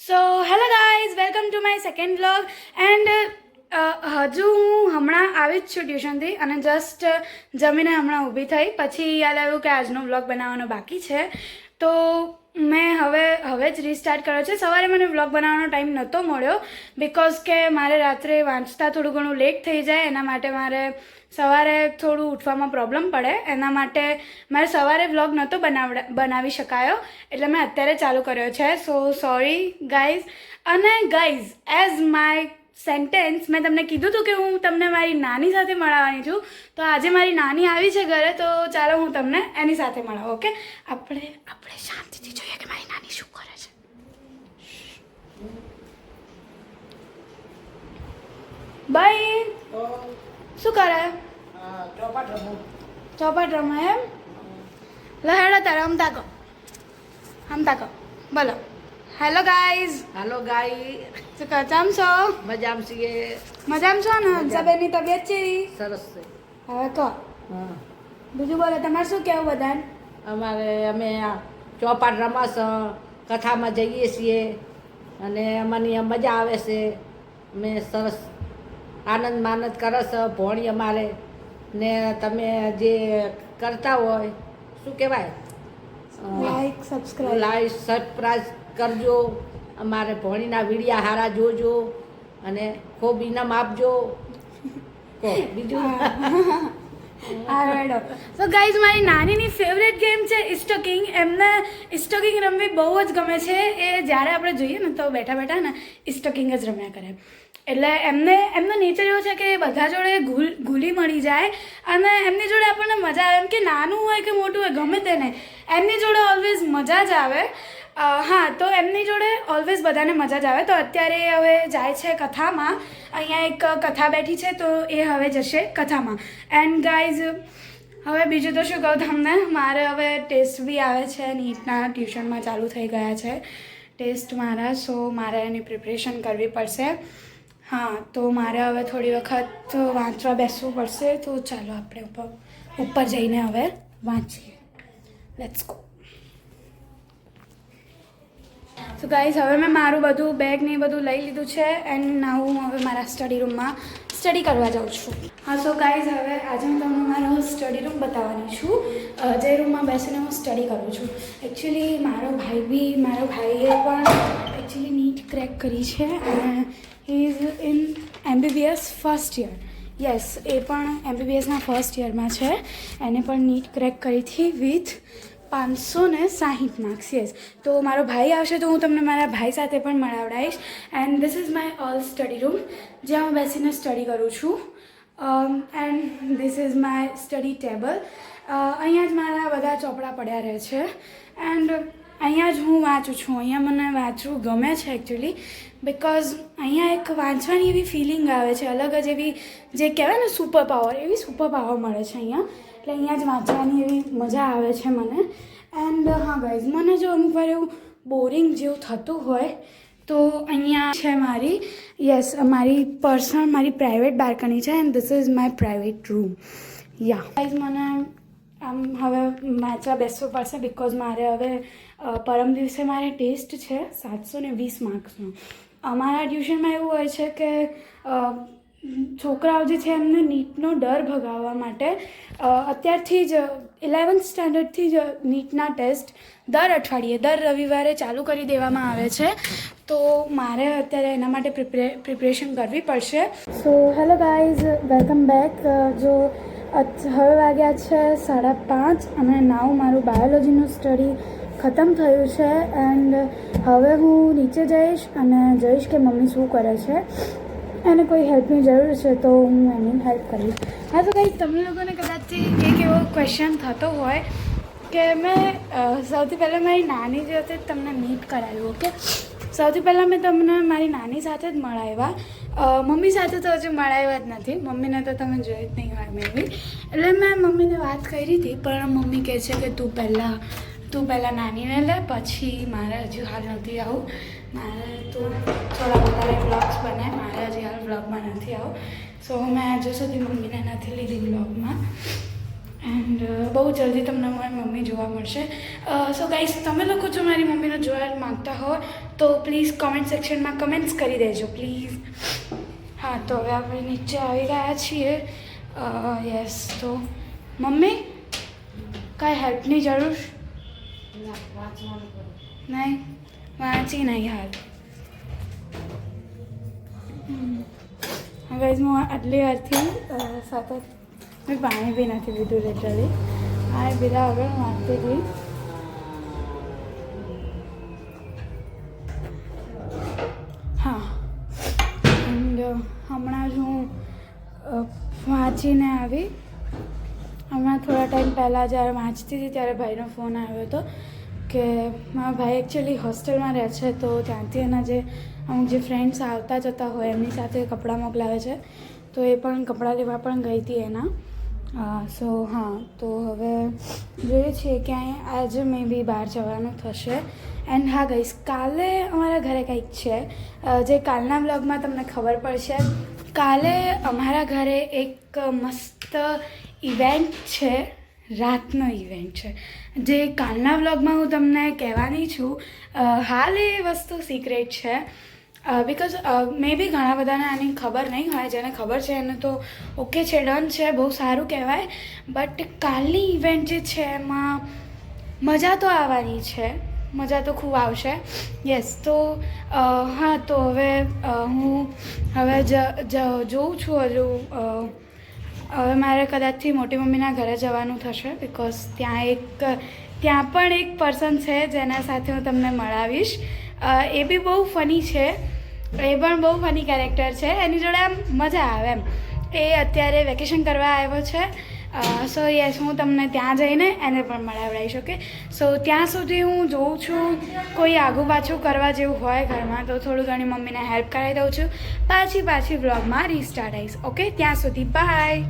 So hello guys, welcome to my second vlog. And હજુ હું હમણાં આવી જ છું ટ્યુશનથી અને જસ્ટ જમીને હમણાં ઊભી થઈ. પછી યાદ આવ્યું કે આજનો વ્લોગ બનાવવાનો બાકી છે, તો મેં હવે જ રીસ્ટાર્ટ કર્યો છે. સવારે મને વ્લોગ બનાવવાનો ટાઈમ નહોતો મળ્યો બિકોઝ કે મારે રાત્રે વાંચતા થોડું ઘણું લેટ થઈ જાય, એના માટે મારે સવારે થોડું ઉઠવામાં પ્રોબ્લેમ પડે, એના માટે મારે સવારે વ્લોગ નહોતો બનાવી શકાયો, એટલે મેં અત્યારે ચાલુ કર્યો છે. સો સોરી ગાઈઝ. અને ગાઈઝ, એઝ માય સેન્ટેન્સ મેં તમને કીધું હતું કે હું તમને મારી નાની સાથે મળવાની છું, તો આજે મારી નાની આવી છે ઘરે, તો ચાલો હું તમને એની સાથે મળાવું. ઓકે, આપણે શાંતિથી જોઈએ કે મારી નાની શું કરે છે. બાય. શું કરે? ચોપાટ રમે એમ? લહેડા તારે હમતા કહો બોલો. Hello guys. હાલો ગાઈ, શું કહો, કેમ છો? મજામાં છીએ. મજામાં છો ને? હંસાબેનની તબિયત કેવી? સરસ છે. હવે કહો હા, બીજું બોલો, તમારે શું કહેવું બધાને? અમે આ ચોપાટ રમાશ કથામાં જઈએ છીએ અને અમને મજા આવે છે. અમે સરસ આનંદ માનદ કરે છે ભોણી અમારે. ને તમે જે કરતા હોય શું કહેવાય, લાઈક સબસ્ક્રાઈબ. લાઈક સબસ્ક્રાઈબ કરજો. અમારે ભોણીના વિડીયા હારા જોજો અને ખૂબ ઇનામ આપજો. કહો બીજું. સો ગાઈઝ, મારી નાનીની ફેવરેટ ગેમ છે સ્ટોકિંગ. એમને સ્ટોકિંગ રમવી બહુ જ ગમે છે. એ જ્યારે આપણે જોઈએ ને તો બેઠા બેઠા ને સ્ટોકિંગ જ રમ્યા કરે. એટલે એમનો નેચર એવો છે કે બધા જોડે ઘૂલી મળી જાય અને એમની જોડે આપણને મજા આવે. એમ કે નાનું હોય કે મોટું હોય ગમે તેને, એમની જોડે ઓલવેઝ મજા જ આવે. હા, તો એમની જોડે ઓલવેઝ બધાને મજા જ આવે. તો અત્યારે હવે જાય છે કથામાં. અહીંયા એક કથા બેઠી છે, તો એ હવે જશે કથામાં. એન્ડ ગાઈઝ, હવે બીજું તો શું કહું તમને, મારે હવે ટેસ્ટ બી આવે છે. નીટના ટ્યુશનમાં ચાલુ થઈ ગયા છે ટેસ્ટ મારા, સો મારે એની પ્રિપરેશન કરવી પડશે. હા, તો મારે હવે થોડી વખત વાંચવા બેસવું પડશે. તો ચાલો આપણે ઉપર જઈને હવે વાંચીએ. Let's go. સો ગાઈઝ, હવે મેં મારું બધું બેગ ને બધું લઈ લીધું છે એન્ડ નાવ હું હવે મારા સ્ટડી રૂમમાં સ્ટડી કરવા જાઉં છું. હા, સો ગાઈઝ, હવે આજે હું તમને મારો સ્ટડી રૂમ બતાવવાની છું, જે રૂમમાં બેસીને હું સ્ટડી કરું છું. એકચ્યુઅલી મારો ભાઈએ પણ એકચ્યુઅલી નીટ ક્રેક કરી છે અને he is in MBBS first year. Yes, એ પણ MBBSના ફર્સ્ટ યરમાં છે. એને પણ નીટ ક્રેક કરી હતી વિથ 560 માર્ક્સ. યસ, તો મારો ભાઈ આવશે તો હું તમને મારા ભાઈ સાથે પણ મળાવડાવીશ. And this is my all study room, જ્યાં હું બેસીને સ્ટડી કરું છું. And this is my study table. અહીંયા જ મારા બધા ચોપડા પડ્યા રહે છે એન્ડ અહીંયા જ હું વાંચું છું. અહીંયા મને વાંચવું ગમે છે એકચ્યુઅલી, બિકોઝ અહીંયા એક વાંચવાની એવી ફિલિંગ આવે છે, અલગ જ એવી, જે કહેવાય ને સુપર પાવર, એવી સુપર પાવર મળે છે અહીંયા. એટલે અહીંયા જ વાંચવાની એવી મજા આવે છે મને. એન્ડ હા ગાઈઝ, મને જો અમુક વાર એવું બોરિંગ જેવું થતું હોય તો અહીંયા છે મારી, યસ, મારી પર્સનલ, મારી પ્રાઇવેટ બાલ્કની છે and this is my private room. Yeah guys, મને આમ હવે વાંચવા બેસવું પડશે બિકોઝ મારે હવે પરમ દિવસે મારે ટેસ્ટ છે 720 માર્ક્સનો. અમારા ટ્યુશનમાં એવું હોય છે કે છોકરાઓ જે છે એમને નીટનો ડર ભગાવવા માટે અત્યારથી જ 11th સ્ટાન્ડર્ડથી જ નીટના ટેસ્ટ દર અઠવાડિયે, દર રવિવારે ચાલુ કરી દેવામાં આવે છે. તો મારે અત્યારે એના માટે પ્રિપરેશન કરવી પડશે. So hello guys, welcome back. જો હવે વાગ્યા છે 5:30 અને નાવ મારું બાયોલોજીનું સ્ટડી ખતમ થયું છે એન્ડ હવે હું નીચે જઈશ અને જોઈશ કે મમ્મી શું કરે છે. એને કોઈ હેલ્પની જરૂર છે તો હું એની હેલ્પ કરીશ. હા, તો કંઈ તમને લોકોને કદાચથી એક એવો ક્વેશ્ચન થતો હોય કે મેં સૌથી પહેલાં મારી નાની જે હતી તમને મીટ કરાવ્યું. ઓકે, સૌથી પહેલાં મેં તમને મારી નાની સાથે જ મળાવ્યા. મમ્મી સાથે તો હજુ મળાવ્યા જ નથી. મમ્મીને તો તમે જોઈ જ નહીં હોય મે બી. એટલે મેં મમ્મીને વાત કરી હતી, પણ મમ્મી કહે છે કે તું પહેલાં નાનીને લે, પછી મારે હજુ હાલ નથી આવું. મારે તું થોડા વધારે વ્લોગ્સ બનાય, મારે હજી હાલ વ્લોગમાં નથી આવું. સો મેં હજુ સુધી મમ્મીને નથી લીધી વ્લોગમાં. એન્ડ બહુ જલ્દી તમને મારી મમ્મી જોવા મળશે. સો ગાઈસ, તમે લોકો જો મારી મમ્મીને જોવા માંગતા હો તો પ્લીઝ કોમેન્ટ સેક્શનમાં કમેન્ટ્સ કરી દેજો પ્લીઝ. હા, તો હવે આપણે નીચે આવી ગયા છીએ. યસ, તો મમ્મી કાંઈ હેલ્પની જરૂર નહીં? વાંચી નહીં હાલ. હવે હું આટલી વારથી સતત મેં પાણી બી નથી પીધું લિટરલી. આ પીધા વગર હું વાંચતી હતી. હા, એન્ડ હમણાં જ હું વાંચીને આવી. હમણાં થોડા ટાઈમ પહેલાં જ્યારે વાંચતી હતી ત્યારે ભાઈનો ફોન આવ્યો હતો કે મારા ભાઈ એકચ્યુઅલી હોસ્ટેલમાં રહે છે, તો ત્યાંથી એના જે અમુક જે ફ્રેન્ડ્સ આવતા જતા હોય એમની સાથે કપડાં મોકલાવે છે, તો એ પણ કપડાં લેવા પણ ગઈ હતી એના. સો હા, તો હવે જોઈએ છીએ ક્યાંય આજે મે બી બહાર જવાનું થશે. એન્ડ હા ગઈશ, કાલે અમારા ઘરે કંઈક છે જે કાલના બ્લોગમાં તમને ખબર પડશે. કાલે અમારા ઘરે એક મસ્ત ઇવેન્ટ છે, રાતનો ઇવેન્ટ છે, જે કાલના વ્લોગમાં હું તમને કહેવાની છું. હાલ એ વસ્તુ સિક્રેટ છે બિકોઝ મે બી ઘણા બધાને આની ખબર નહીં હોય. જેને ખબર છે એને તો ઓકે છે, ડન છે, બહુ સારું કહેવાય. બટ કાલની ઇવેન્ટ જે છે એમાં મજા તો આવવાની છે, મજા તો ખૂબ આવશે. યસ, તો હા, તો હવે હું હવે જોઉં છું હજુ. હવે મારે કદાચથી મોટી મમ્મીના ઘરે જવાનું થશે બિકોઝ ત્યાં પણ એક પર્સન છે જેના સાથે હું તમને મળાવીશ. એ બી બહુ ફની છે, એ પણ બહુ ફની કેરેક્ટર છે. એની જોડે આમ મજા આવે એમ. એ અત્યારે વેકેશન કરવા આવ્યો છે. સો યસ, હું તમને ત્યાં જઈને એને પણ મળાવડાવીશ. ઓકે, સો ત્યાં સુધી હું જોઉં છું કોઈ આગુ પાછું કરવા જેવું હોય ઘરમાં તો થોડું ઘણી મમ્મીને હેલ્પ કરાવી દઉં છું. પાછી વ્લોગમાં રીસ્ટાર્ટ આવીશ. ઓકે, ત્યાં સુધી બાય.